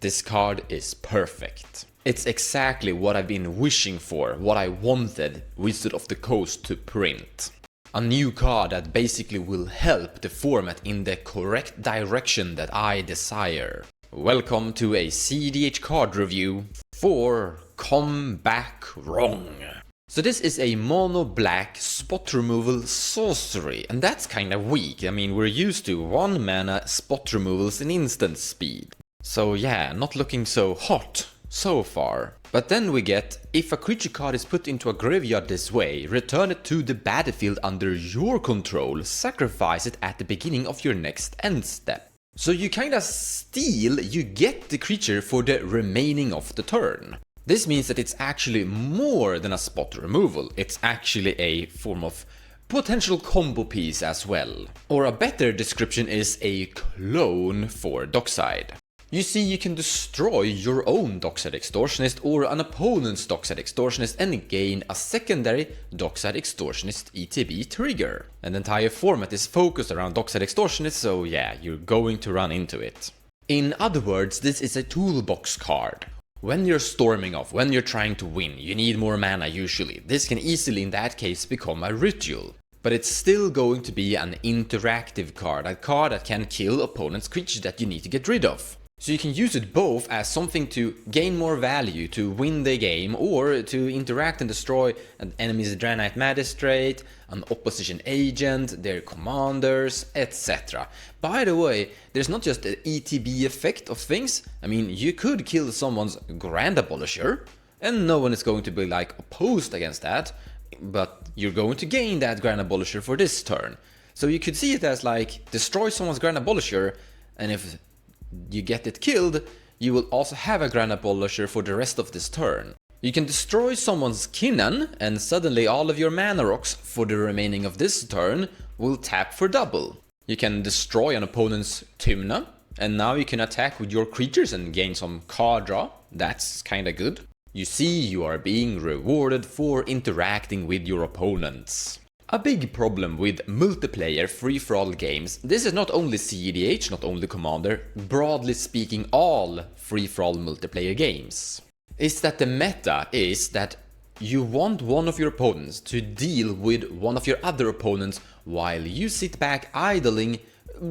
This card is perfect. It's exactly what I've been wishing for, what I wanted Wizard of the Coast to print. A new card that basically will help the format in the correct direction that I desire. Welcome to a cEDH card review for Come Back Wrong. So this is a mono black spot removal sorcery, and that's kinda weak. I mean, we're used to 1 mana spot removals in instant speed. So yeah, not looking so hot so far. But then we get, if a creature card is put into a graveyard this way, return it to the battlefield under your control, sacrifice it at the beginning of your next end step. So you kinda steal, you get the creature for the remaining of the turn. This means that it's actually more than a spot removal, it's actually a form of potential combo piece as well. Or a better description is a clone for dockside. You see, you can destroy your own dockside extortionist or an opponent's dockside extortionist and gain a secondary dockside extortionist ETB trigger. And the entire format is focused around dockside extortionist, so yeah, you're going to run into it. In other words, this is a toolbox card. When you're storming off, when you're trying to win, you need more mana usually. This can easily in that case become a ritual. But it's still going to be an interactive card, a card that can kill opponent's creatures that you need to get rid of. So you can use it both as something to gain more value, to win the game, or to interact and destroy an enemy's Draenei Magistrate, an opposition agent, their commanders, etc. By the way, there's not just the ETB effect of things. I mean, you could kill someone's Grand Abolisher, and no one is going to be like opposed against that, but you're going to gain that Grand Abolisher for this turn. So you could see it as like, destroy someone's Grand Abolisher, and if you get it killed, you will also have a Grand Abolisher for the rest of this turn. You can destroy someone's Kinnan, and suddenly all of your mana rocks for the remaining of this turn will tap for double. You can destroy an opponent's Tymna, and now you can attack with your creatures and gain some card draw. That's kinda good. You see, you are being rewarded for interacting with your opponents. A big problem with multiplayer free-for-all games, this is not only cEDH, not only Commander, broadly speaking all free-for-all multiplayer games, is that the meta is that you want one of your opponents to deal with one of your other opponents while you sit back idling,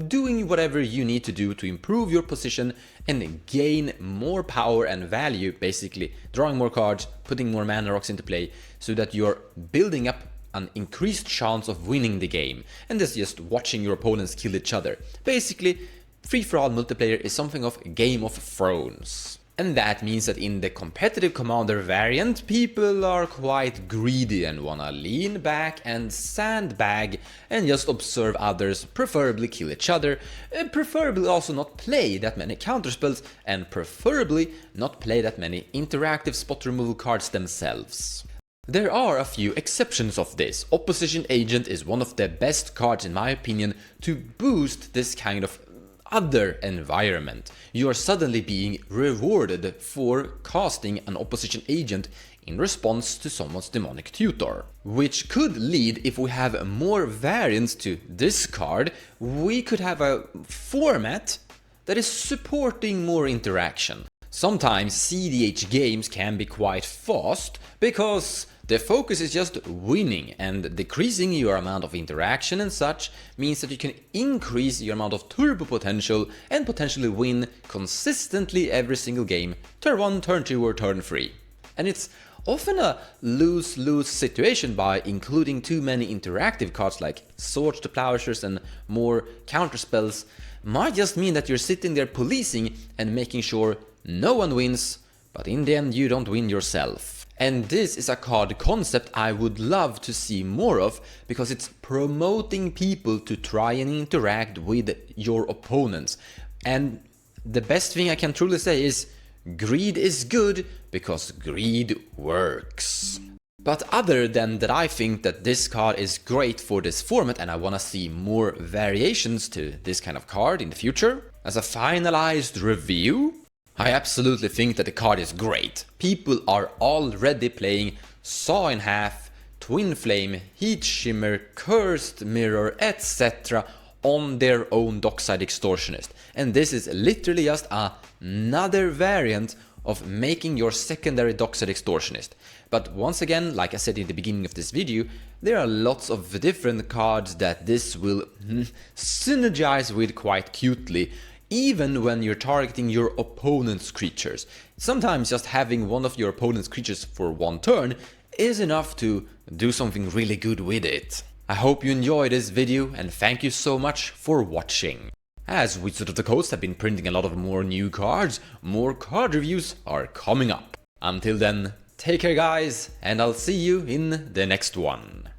doing whatever you need to do to improve your position and gain more power and value, basically drawing more cards, putting more mana rocks into play, so that you're building up an increased chance of winning the game, and that's just watching your opponents kill each other. Basically, free-for-all multiplayer is something of Game of Thrones. And that means that in the competitive Commander variant, people are quite greedy and wanna lean back and sandbag and just observe others, preferably kill each other, and preferably also not play that many counterspells, and preferably not play that many interactive spot removal cards themselves. There are a few exceptions of this. Opposition Agent is one of the best cards in my opinion to boost this kind of other environment. You are suddenly being rewarded for casting an Opposition Agent in response to someone's demonic tutor. Which could lead, if we have more variants to this card, we could have a format that is supporting more interaction. Sometimes cEDH games can be quite fast because the focus is just winning, and decreasing your amount of interaction and such means that you can increase your amount of turbo potential and potentially win consistently every single game, turn 1, turn 2 or turn 3. And it's often a lose-lose situation by including too many interactive cards like Swords to Plowshares and more counterspells might just mean that you're sitting there policing and making sure no one wins, but in the end you don't win yourself. And this is a card concept I would love to see more of, because it's promoting people to try and interact with your opponents. And the best thing I can truly say is, greed is good, because greed works. But other than that, I think that this card is great for this format and I wanna see more variations to this kind of card in the future. As a finalized review, I absolutely think that the card is great. People are already playing Saw in Half, Twin Flame, Heat Shimmer, Cursed Mirror, etc. on their own dockside extortionist. And this is literally just another variant of making your secondary dockside extortionist. But once again, like I said in the beginning of this video, there are lots of different cards that this will synergize with quite cutely, even when you're targeting your opponent's creatures. Sometimes just having one of your opponent's creatures for one turn is enough to do something really good with it. I hope you enjoyed this video and thank you so much for watching. As Wizard of the Coast have been printing a lot of more new cards, more card reviews are coming up. Until then, take care guys, and I'll see you in the next one.